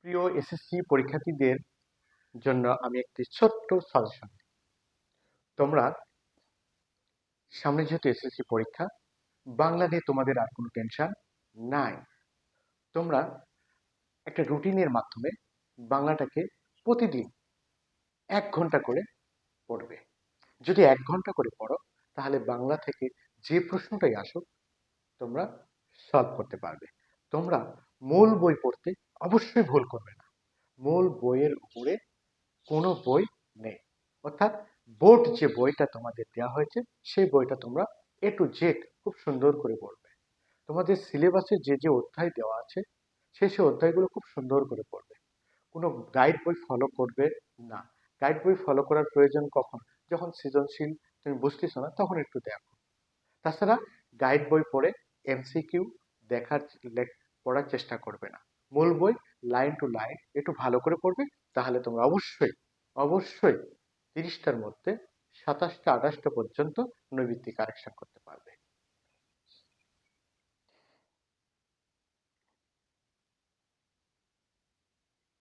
প্রিয় এসএসসি পরীক্ষার্থীদের জন্য আমি একটি ছোট্ট সাজেশন। তোমরা সামনে যেহেতু এসএসসি পরীক্ষা, বাংলা নিয়ে তোমাদের আর কোনো টেনশন নাই। তোমরা একটা রুটিনের মাধ্যমে বাংলাটাকে প্রতিদিন 1 ঘন্টা করে পড়বে। যদি 1 ঘন্টা করে পড়ো, তাহলে বাংলা থেকে যে প্রশ্নটাই আসুক তোমরা সলভ করতে পারবে। তোমরা মূল বই পড়তে অবশ্যই ভুল করবে না। মূল বইয়ের উপরে কোনো বই নেই, অর্থাৎ বোর্ড যে বইটা তোমাদের দেওয়া হয়েছে সেই বইটা তোমরা এ টু জেড খুব সুন্দর করে পড়বে। তোমাদের সিলেবাসে যে যে অধ্যায় দেওয়া আছে সেই অধ্যায়গুলো খুব সুন্দর করে পড়বে। কোনো গাইড বই ফলো করবে না। গাইড বই ফলো করার প্রয়োজন কখন? যখন সৃজনশীল তুমি বুঝতেছো না তখন একটু দেখো। তাছাড়া গাইড বই পড়ে এমসিকিউ দেখার পড়ার চেষ্টা করবে না। মূল বই লাইন টু লাইন একটু ভালো করে পড়বে, তাহলে তোমরা অবশ্যই অবশ্যই 30টার মধ্যে 27টা 28টা পর্যন্ত নৈবিত্তিক কারেকশন করতে পারবে।